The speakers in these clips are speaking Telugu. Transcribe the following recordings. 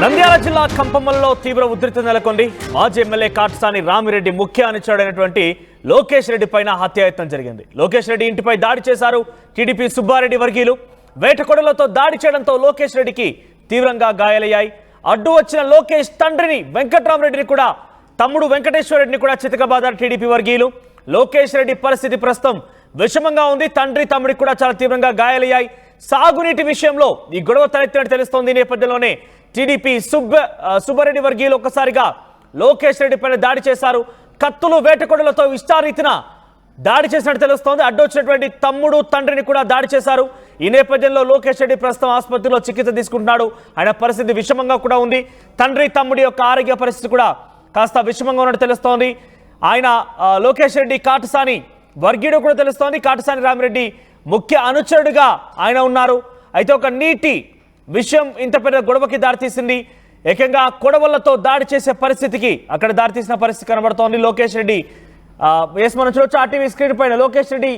నంద్యాల జిల్లా కంపమల్లో తీవ్ర ఉధృతి నెలకొంది. మాజీ ఎమ్మెల్యే కాటసాని రామిరెడ్డి ముఖ్య అనుచరుడైనటువంటి లోకేష్ రెడ్డి పైన హత్యాయత్నం జరిగింది. లోకేష్ రెడ్డి ఇంటిపై దాడి చేశారు టీడీపీ సుబ్బారెడ్డి వర్గీయులు. వేటకొడలతో దాడి చేయడంతో లోకేష్ రెడ్డికి తీవ్రంగా గాయాలయ్యాయి. అడ్డు వచ్చిన లోకేష్ తండ్రిని వెంకట్రామరెడ్డిని కూడా తమ్ముడు వెంకటేశ్వర రెడ్డిని కూడా చితకబాదారు టీడీపీ వర్గీయులు. లోకేష్ రెడ్డి పరిస్థితి ప్రస్తుతం విషమంగా ఉంది. తండ్రి తమ్ముడికి కూడా చాలా తీవ్రంగా గాయాలయ్యాయి. సాగునీటి విషయంలో ఈ గొడవ తలెత్తినట్టు తెలుస్తోంది. ఈ నేపథ్యంలోనే టీడీపీ సుబ్బారెడ్డి వర్గీయులు ఒక్కసారిగా లోకేష్ రెడ్డి పైన దాడి చేశారు. కత్తులు వేటకొడలతో ఇష్టారీతిన దాడి చేసినట్టు తెలుస్తోంది. అడ్డొచ్చినటువంటి తమ్ముడు తండ్రిని కూడా దాడి చేశారు. ఈ నేపథ్యంలో లోకేష్ రెడ్డి ప్రస్తుతం ఆసుపత్రిలో చికిత్స తీసుకుంటున్నాడు. ఆయన పరిస్థితి విషమంగా కూడా ఉంది. తండ్రి తమ్ముడి యొక్క ఆరోగ్య పరిస్థితి కూడా కాస్త విషమంగా ఉన్నట్టు తెలుస్తోంది. ఆయన లోకేష్ రెడ్డి కాటసాని వర్గీయుడు కూడా తెలుస్తోంది. కాటసాని రామిరెడ్డి ముఖ్య అనుచరుడుగా ఆయన ఉన్నారు. అయితే ఒక నీటి విషయం ఇంత పెద్ద గొడవకి దారితీసింది. ఏకంగా కొడవళ్లతో దాడి చేసే పరిస్థితికి అక్కడ దారితీసిన పరిస్థితి కనబడుతోంది. లోకేష్ రెడ్డి మనం చూడొచ్చు ఆర్టీవీ స్క్రీన్ పైన లోకేష్ రెడ్డి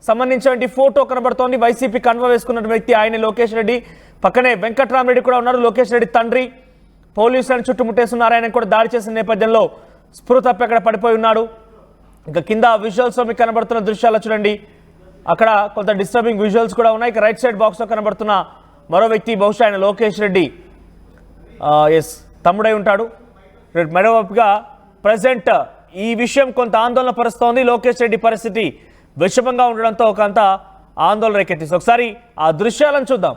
సంబంధించిన ఫోటో కనబడుతోంది. వైసీపీ కండువా వేసుకున్న వ్యక్తి ఆయన లోకేష్ రెడ్డి. పక్కనే వెంకట్రామరెడ్డి కూడా ఉన్నారు. లోకేష్ రెడ్డి తండ్రి పోలీసులను చుట్టుముట్టేస్తున్నారు. ఆయన కూడా దాడి చేసిన నేపథ్యంలో స్పృహ తప్పి అక్కడ పడిపోయి ఉన్నాడు. ఇంకా కింద విజువల్స్ మీకు కనబడుతున్న దృశ్యాలు చూడండి. అక్కడ కొంత డిస్టర్బింగ్ విజువల్స్ కూడా ఉన్నాయి. ఇక రైట్ సైడ్ బాక్స్లో కనబడుతున్న మరో వ్యక్తి బహుశా ఆయన లోకేష్ రెడ్డి తమ్ముడై ఉంటాడు. మరోవైపుగా ప్రజెంట్ ఈ విషయం కొంత ఆందోళన పరుస్తోంది. లోకేష్ రెడ్డి పరిస్థితి విషమంగా ఉండడంతో కొంత ఆందోళన రేకెత్తిస్తుంది. ఒకసారి ఆ దృశ్యాలను చూద్దాం.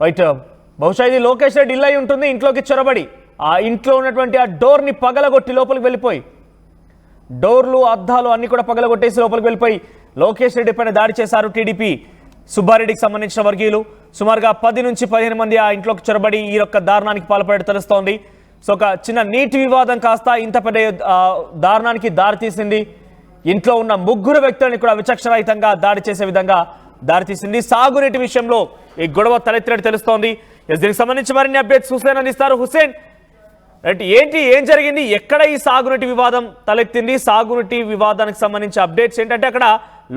రైట్, బహుశా ఇది లోకేష్ రెడ్డి ఇల్లు అయి ఉంటుంది. ఇంట్లోకి చొరబడి ఆ ఇంట్లో ఉన్నటువంటి ఆ డోర్ని పగలగొట్టి లోపలికి వెళ్ళిపోయి డోర్లు అద్దాలు అన్ని కూడా పగలగొట్టేసి లోపలికి వెళ్ళిపోయి లోకేష్ రెడ్డి పైన దాడి చేశారు టీడీపీ సుబ్బారెడ్డికి సంబంధించిన వర్గీయులు. సుమారుగా 10 నుంచి 15 మంది ఆ ఇంట్లోకి చొరబడి ఈ యొక్క దారుణానికి పాల్పడేట్టు తెలుస్తోంది. సో ఒక చిన్న నీటి వివాదం కాస్త ఇంత పెద్ద దారుణానికి దారితీసింది. ఇంట్లో ఉన్న 3 వ్యక్తులని కూడా విచక్షణరహితంగా దాడి చేసే విధంగా దారితీసింది. సాగునీటి విషయంలో ఈ గొడవ తలెత్తినట్టు తెలుస్తోంది. దీనికి సంబంధించి మరిన్ని అప్డేట్స్ హుసేన్ అందిస్తారు. హుసేన్, ఏం జరిగింది? ఎక్కడ ఈ సాగునీటి వివాదం తలెత్తింది? సాగునీటి వివాదానికి సంబంధించి అప్డేట్స్ ఏంటంటే అక్కడ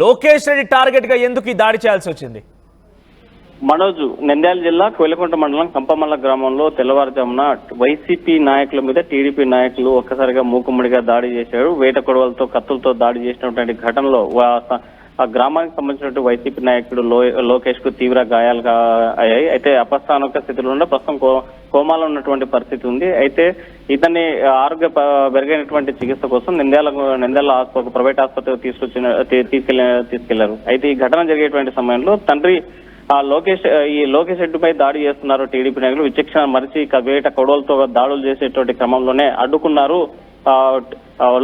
లోకేష్ రెడ్డి టార్గెట్ గా ఎందుకు ఈ దాడి చేయాల్సి వచ్చింది? మనోజ్, నంద్యాల జిల్లా కోయిలకుంట మండలం కంపమల్ల గ్రామంలో తెల్లవారుజామున వైసీపీ నాయకుల మీద టీడీపీ నాయకులు ఒక్కసారిగా మూకుమ్మడిగా దాడి చేశారు. వేట కొడవలతో కత్తులతో దాడి చేసినటువంటి ఘటనలో ఆ గ్రామానికి సంబంధించినటువంటి వైసీపీ నాయకుడు లోకేష్ కు తీవ్ర గాయాలు అయ్యాయి. అయితే అపస్థానిక స్థితిలో ఉన్న ప్రస్తుతం కోమాలో ఉన్నటువంటి పరిస్థితి ఉంది. అయితే ఇతన్ని ఆరోగ్య మెరుగైనటువంటి చికిత్స కోసం నంద్యాల ఒక ప్రైవేట్ ఆసుపత్రికి తీసుకెళ్లారు. అయితే ఈ ఘటన జరిగేటువంటి సమయంలో తండ్రి లోకేష్ రెడ్డిపై దాడి చేస్తున్నారు టీడీపీ నాయకులు. విచక్షణ మరిచి వేట కొడవలతో దాడులు చేసేటువంటి క్రమంలోనే అడ్డుకున్నారు.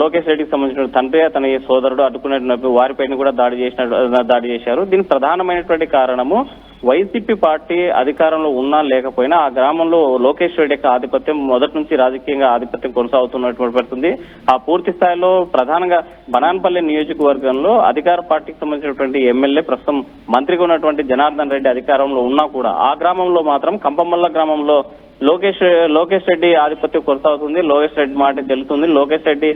లోకేష్ రెడ్డికి సంబంధించిన తండ్రి అతని సోదరుడు అడ్డుకున్నట్టు వారిపైన కూడా దాడి చేశారు. దీనికి ప్రధానమైనటువంటి కారణము వైసీపీ పార్టీ అధికారంలో ఉన్నా లేకపోయినా ఆ గ్రామంలో లోకేష్ రెడ్డి యొక్క ఆధిపత్యం మొదటి నుంచి రాజకీయంగా ఆధిపత్యం కొనసాగుతున్నటువంటి పరిస్థితి. ఆ పూర్తి స్థాయిలో ప్రధానంగా బనాన్పల్లి నియోజకవర్గంలో అధికార పార్టీకి సంబంధించినటువంటి ఎమ్మెల్యే ప్రస్తుతం మంత్రిగా ఉన్నటువంటి జనార్దన్ రెడ్డి అధికారంలో ఉన్నా కూడా ఆ గ్రామంలో మాత్రం కంపమల్ల గ్రామంలో లోకేష్ రెడ్డి ఆధిపత్యం కొనసాగుతుంది. లోకేష్ రెడ్డి మాట తెలుస్తుంది. లోకేష్ రెడ్డి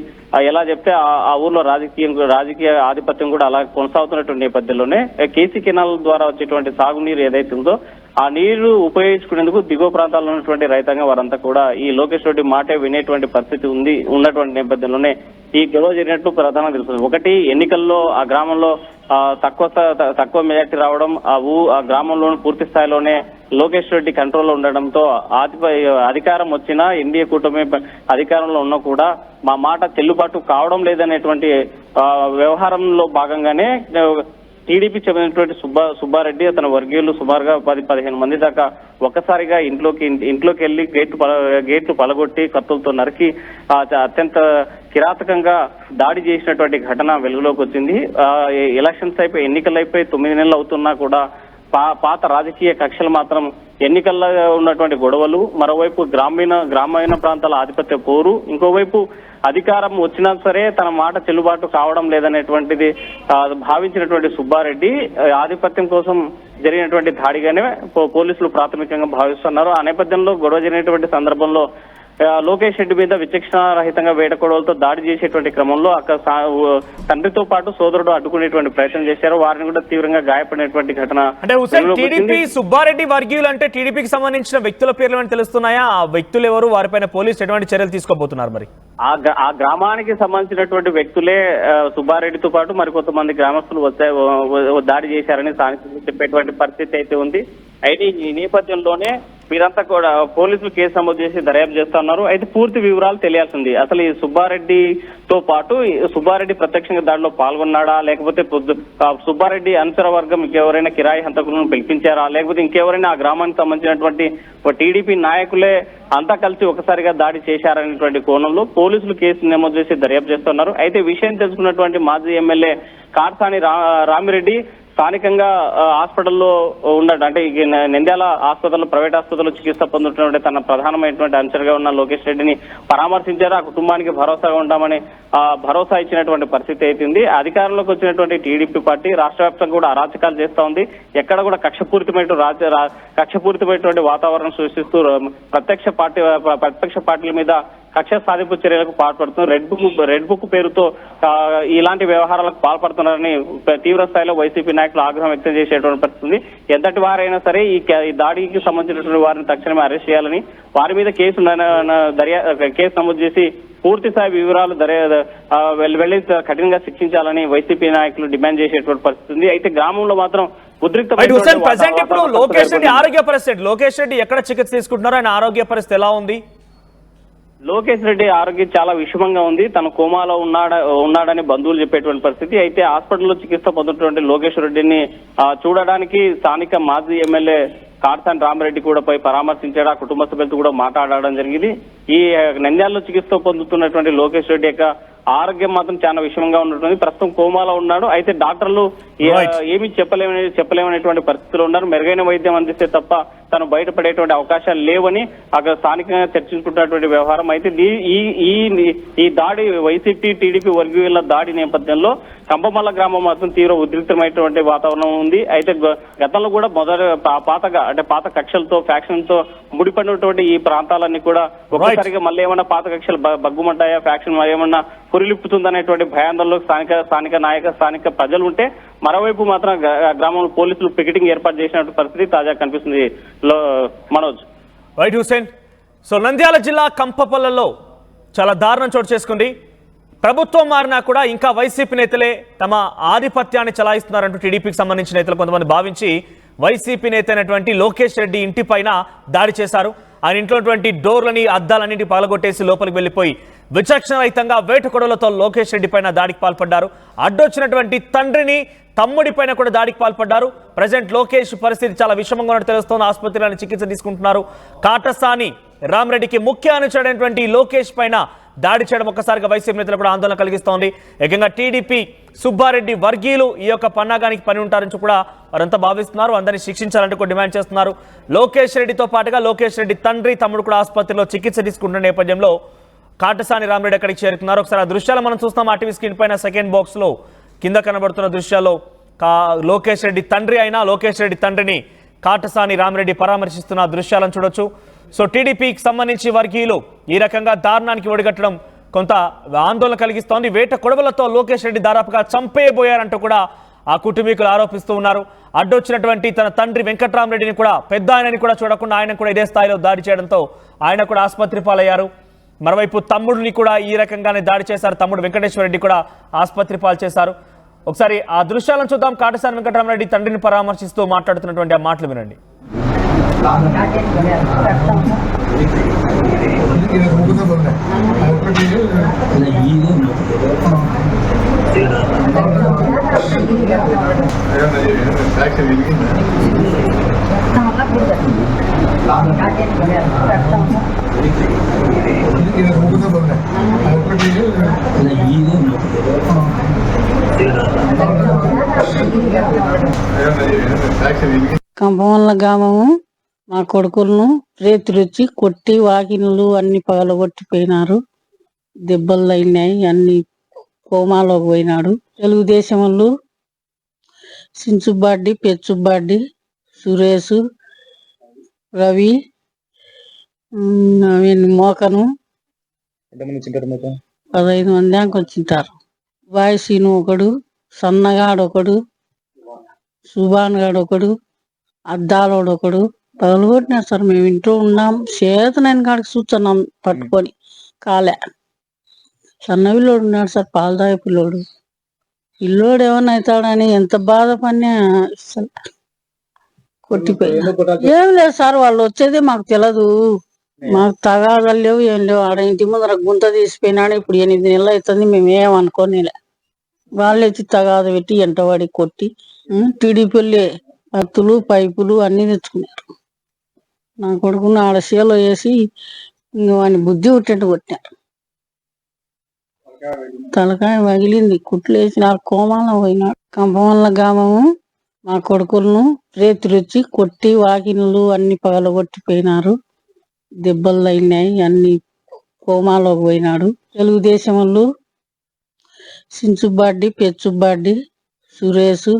ఎలా చెప్తే ఆ ఊర్లో రాజకీయ ఆధిపత్యం కూడా అలా కొనసాగుతున్నటువంటి నేపథ్యంలోనే కేసీ కెనాల్ ద్వారా వచ్చేటువంటి సాగునీరు ఏదైతే ఉందో ఆ నీరు ఉపయోగించుకునేందుకు దిగువ ప్రాంతాల్లో ఉన్నటువంటి రైతాంగం వారంతా కూడా ఈ లోకేష్ రెడ్డి మాటే వినేటువంటి పరిస్థితి ఉన్నటువంటి నేపథ్యంలోనే ఈ గొడవ జరిగినట్టు ప్రధానంగా తెలుస్తుంది. ఒకటి, ఎన్నికల్లో ఆ గ్రామంలో తక్కువ మెజార్టీ రావడం, ఆ గ్రామంలోని పూర్తి స్థాయిలోనే లోకేష్ రెడ్డి కంట్రోల్లో ఉండడంతో అధికారం వచ్చినా ఎన్డీఏ కూటమి అధికారంలో ఉన్నా కూడా మా మాట చెల్లుబాటు కావడం లేదనేటువంటి వ్యవహారంలో భాగంగానే టీడీపీ చెందినటువంటి సుబ్బారెడ్డి అతని వర్గీయులు సుమారుగా 10-15 మంది దాకా ఒక్కసారిగా ఇంట్లోకి వెళ్లి గేట్లు పలగొట్టి కత్తులతో నరికి అత్యంత కిరాతకంగా దాడి చేసినటువంటి ఘటన వెలుగులోకి వచ్చింది. ఎలక్షన్స్ అయిపోయి ఎన్నికలు అయిపోయి 9 నెలలు అవుతున్నా కూడా పాత రాజకీయ కక్షలు మాత్రం ఎన్నికల్లో ఉన్నటువంటి గొడవలు, మరోవైపు గ్రామీణ ప్రాంతాల ఆధిపత్య పోరు, ఇంకోవైపు అధికారం వచ్చినా సరే తన మాట చెల్లుబాటు కావడం లేదనేటువంటిది భావించినటువంటి సుబ్బారెడ్డి ఆధిపత్యం కోసం జరిగినటువంటి దాడిగానే పోలీసులు ప్రాథమికంగా భావిస్తున్నారు. ఆ నేపథ్యంలో గొడవ జరిగినటువంటి సందర్భంలో లోకేష్ రెడ్డి మీద విచక్షణ రహితంగా వేట కొడవలతో దాడి చేసేటువంటి క్రమంలో అక్కడ తండ్రితో పాటు సోదరుడు అడ్డుకునేటువంటి ప్రయత్నం చేశారు. వారిని కూడా తీవ్రంగా గాయపడినటువంటి ఘటన. అంటే హుసేన్, టీడీపీ సుబ్బారెడ్డి వర్గీయులు అంటే టీడీపీకి సంబంధించిన వ్యక్తుల పేర్లు ఏమైనా తెలుస్తున్నాయా? ఆ వ్యక్తులు ఎవరు, వారిపైన పోలీసు ఎటువంటి చర్యలు తీసుకోబోతున్నారు? మరి ఆ గ్రామానికి సంబంధించినటువంటి వ్యక్తులే సుబ్బారెడ్డితో పాటు మరి కొంతమంది గ్రామస్తులు దాడి చేశారని స్థానికులు చెప్పేటువంటి పరిస్థితి అయితే ఉంది. అయితే ఈ నేపథ్యంలోనే వీరంతా కూడా పోలీసులు కేసు నమోదు చేసి దర్యాప్తు చేస్తున్నారు. అయితే పూర్తి వివరాలు తెలియాల్సింది. అసలు ఈ సుబ్బారెడ్డితో పాటు సుబ్బారెడ్డి ప్రత్యక్షంగా దాడిలో పాల్గొన్నాడా, లేకపోతే సుబ్బారెడ్డి అనుచర వర్గం ఇంకెవరైనా కిరాయి హంతకులను పిలిపించారా, లేకపోతే ఇంకెవరైనా ఆ గ్రామానికి సంబంధించినటువంటి టీడీపీ నాయకులే అంతా కలిసి ఒకసారిగా దాడి చేశారనేటువంటి కోణంలో పోలీసులు కేసు నమోదు చేసి దర్యాప్తు చేస్తున్నారు. అయితే విషయం తెలుసుకున్నటువంటి మాజీ ఎమ్మెల్యే కాట్సాని రామిరెడ్డి స్థానికంగా హాస్పిటల్లో ఉన్నాడు. అంటే నంద్యాల హాస్పిటల్లో, ప్రైవేట్ హాస్పిటల్లో చికిత్స పొందుతున్నటువంటి తన ప్రధానమైనటువంటి అనుచరుగా ఉన్న లోకేష్ రెడ్డిని పరామర్శించారు. ఆ కుటుంబానికి భరోసాగా ఉంటామని భరోసా ఇచ్చినటువంటి పరిస్థితి అయితే అధికారంలోకి వచ్చినటువంటి టీడీపీ పార్టీ రాష్ట్ర వ్యాప్తంగా కూడా అరాచకాలు చేస్తా ఉంది. ఎక్కడ కూడా కక్షపూరితమైనటువంటి వాతావరణం సృష్టిస్తూ ప్రత్యక్ష పార్టీల మీద కక్ష సాధింపు చర్యలకు పాల్పడుతున్నారు. రెడ్ బుక్ పేరుతో ఇలాంటి వ్యవహారాలకు పాల్పడుతున్నారని తీవ్ర స్థాయిలో వైసీపీ నాయకులు ఆగ్రహం వ్యక్తం చేసేటువంటి పరిస్థితి. ఎంతటి వారైనా సరే ఈ దాడికి సంబంధించినటువంటి వారిని తక్షణమే అరెస్ట్ చేయాలని, వారి మీద కేసు నమోదు చేసి పూర్తి స్థాయి వివరాలు వెళ్లి కఠినంగా శిక్షించాలని వైసీపీ నాయకులు డిమాండ్ చేసేటువంటి పరిస్థితి. అయితే గ్రామంలో మాత్రం ఇప్పుడు లోకేష్ రెడ్డి ఆరోగ్య పరిస్థితి, లోకేష్ రెడ్డి ఎక్కడ చికిత్స తీసుకుంటున్నారో ఆయన ఆరోగ్య పరిస్థితి ఎలా ఉంది? లోకేష్ రెడ్డి ఆరోగ్యం చాలా విషమంగా ఉంది. తన కోమాలో ఉన్నాడని బంధువులు చెప్పేటువంటి పరిస్థితి. అయితే హాస్పిటల్లో చికిత్స పొందుతున్నటువంటి లోకేష్ రెడ్డిని చూడడానికి స్థానిక మాజీ ఎమ్మెల్యే కాట్సాని రామిరెడ్డి కూడా పోయి పరామర్శించాడు. ఆ కుటుంబ సభ్యులతో కూడా మాట్లాడడం జరిగింది. ఈ నంద్యాలలో చికిత్స పొందుతున్నటువంటి లోకేష్ రెడ్డి యొక్క ఆరోగ్యం మాత్రం చాలా విషమంగా ఉంటుంది. ప్రస్తుతం కోమాలో ఉన్నాడు. అయితే డాక్టర్లు ఏమీ చెప్పలేమనేటువంటి పరిస్థితులు ఉన్నారు. మెరుగైన వైద్యం అందిస్తే తప్ప తను బయటపడేటువంటి అవకాశాలు లేవని అక్కడ స్థానికంగా చర్చించుకుంటున్నటువంటి వ్యవహారం. అయితే ఈ దాడి వైసీపీ టీడీపీ వర్గీయుల దాడి నేపథ్యంలో కంపమల్ల గ్రామం మాత్రం తీవ్ర ఉద్రిక్తమైనటువంటి వాతావరణం ఉంది. అయితే గతంలో కూడా పాత కక్షలతో ఫ్యాక్షన్ తో ముడిపడినటువంటి ఈ ప్రాంతాలన్నీ కూడా ఒక్కసారిగా మళ్ళీ ఏమన్నా పాత కక్షలు బగ్గుమంటాయా, ఫ్యాక్షన్ ఏమన్నా పురిలిప్పుతుందనేటువంటి భయాందోళనలో స్థానిక ప్రజలు ఉంటే, మరోవైపు మాత్రం గ్రామంలో పోలీసులు పికెటింగ్ ఏర్పాటు చేసినటువంటి పరిస్థితి తాజా కనిపిస్తుంది. మనోజ్. రైట్ హుసేన్. సో నంద్యాల జిల్లా కంపపల్లలో చాలా దారుణం చోటు చేసుకుంది. ప్రభుత్వం మారినా కూడా ఇంకా వైసీపీ నేతలే తమ ఆధిపత్యాన్ని చలాయిస్తున్నారంటూ టీడీపీకి సంబంధించిన నేతలు కొంతమంది భావించి వైసీపీ నేత అయినటువంటి లోకేష్ రెడ్డి ఇంటి పైన దాడి చేశారు. ఆయన ఇంట్లోటువంటి డోర్లని, అద్దాలన్నింటి పగలగొట్టేసి లోపలికి వెళ్లిపోయి విచక్షణరహితంగా వేటకొడలతో లోకేష్ రెడ్డి పైన దాడికి పాల్పడ్డారు. అడ్డొచ్చినటువంటి తండ్రిని, తమ్ముడి పైన కూడా దాడికి పాల్పడ్డారు. ప్రజెంట్ లోకేష్ పరిస్థితి చాలా విషమంగా ఉన్నట్టు తెలుస్తోంది. ఆసుపత్రిలోని చికిత్స తీసుకుంటున్నారు. కాటసాని రామిరెడ్డికి ముఖ్య అనుచరుడైనటువంటి లోకేష్ పైన దాడి చేయడం ఒక్కసారిగా వైసీపీ నేతలు కూడా ఆందోళన కలిగిస్తోంది. ఏకంగా టీడీపీ సుబ్బారెడ్డి వర్గీయులు ఈ యొక్క పన్నాగానికి పని ఉంటారని కూడా వారంతా భావిస్తున్నారు. అందరినీ శిక్షించాలంటూ కూడా డిమాండ్ చేస్తున్నారు. లోకేష్ రెడ్డితో పాటుగా లోకేష్ రెడ్డి తండ్రి, తమ్ముడు కూడా ఆసుపత్రిలో చికిత్స తీసుకుంటున్న నేపథ్యంలో కాటసాని రామిరెడ్డి అక్కడికి చేరుకున్నారు. ఒకసారి ఆ దృశ్యాలు మనం చూస్తాం. ఆర్టీవీ స్క్రీన్ పైన సెకండ్ బాక్స్ లో కింద కనబడుతున్న దృశ్యాల్లో లోకేష్ రెడ్డి తండ్రి అయినా లోకేష్ రెడ్డి తండ్రిని కాటసాని రామిరెడ్డి పరామర్శిస్తున్న దృశ్యాలను చూడొచ్చు. సో టీడీపీకి సంబంధించి వర్గీయులు ఈ రకంగా దారుణానికి ఒడిగట్టడం కొంత ఆందోళన కలిగిస్తోంది. వేట కొడవలతో లోకేష్ రెడ్డి దాదాపుగా చంపేయబోయారంటూ కూడా ఆ కుటుంబీకులు ఆరోపిస్తూ ఉన్నారు. అడ్డొచ్చినటువంటి తన తండ్రి వెంకట్రామరెడ్డిని కూడా, పెద్ద ఆయనని కూడా చూడకుండా ఆయన కూడా ఇదే స్థాయిలో దాడి చేయడంతో ఆయన కూడా ఆసుపత్రి పాలయ్యారు. మరోవైపు తమ్ముడిని కూడా ఈ రకంగానే దాడి చేశారు. తమ్ముడు వెంకటేశ్వర రెడ్డి కూడా ఆసుపత్రి పాలు చేశారు. ఒకసారి ఆ దృశ్యాలను చూద్దాం. కాటసాని వెంకటరామరెడ్డి తండ్రిని పరామర్శిస్తూ మాట్లాడుతున్నటువంటి ఆ మాటలు వినండి. కంపమల్ల గ్రామము మా కొడుకులను రేతులు వచ్చి కొట్టి వాకిన్లు అన్ని పగలగొట్టిపోయినారు. దెబ్బలు అయినాయి, అన్ని కోమాలోకి పోయినాడు. తెలుగుదేశం వాళ్ళు సించుబాడ్డి, పెచ్చుబాడ్డి, సురేష్, రవి, మోకను 15 మంది దాకా వచ్చింటారు. వాయిసీను ఒకడు, సన్నగాడు ఒకడు, సుభాన్ గాడు ఒకడు, అద్దాలోడు ఒకడు పగలగొట్టినారు సార్. మేము ఇంట్లో ఉన్నాం, చేతనైన కాడికి చూస్తున్నాం పట్టుకొని కాలే. సన్న పిల్లోడు ఉన్నాడు సార్, పాలు తాగే పిల్లోడు. పిల్లోడు ఏమన్నా అవుతాడని ఎంత బాధపడినా అసలు కొట్టిపోయినా. ఏం లేదు సార్, వాళ్ళు వచ్చేదే మాకు తెలియదు. మాకు తగాదాలు లేవు, ఏం లేవు. ఆడ ఇంటి ముందర గుంత తీసిపోయినాడు. ఇప్పుడు 8 నెలలు అవుతుంది, మేము ఏమనుకోనిలే. వాళ్ళు ఎత్తి తగాద పెట్టి ఎంటవాడి కొట్టి టీడీపీ కత్తులు పైపులు అన్ని తెచ్చుకున్నారు. నా కొడుకుని ఆడ సీలో వేసి వాడిని బుద్ధి పుట్టేట్టు కొట్టినారు. తలకాయ పగిలింది, కుట్లు వేసి నాకు కోమాలో పోయినాడు. కంపవల్ల గ్రామము మా కొడుకులను రేతులొచ్చి కొట్టి వాకిన్లు అన్ని పగలగొట్టిపోయినారు. దెబ్బలు తగిలినాయి, అన్ని కోమాలో పోయినాడు. తెలుగుదేశం వాళ్ళు సించుబాడ్డి, పెచ్చుబాడ్డి, సురేష్,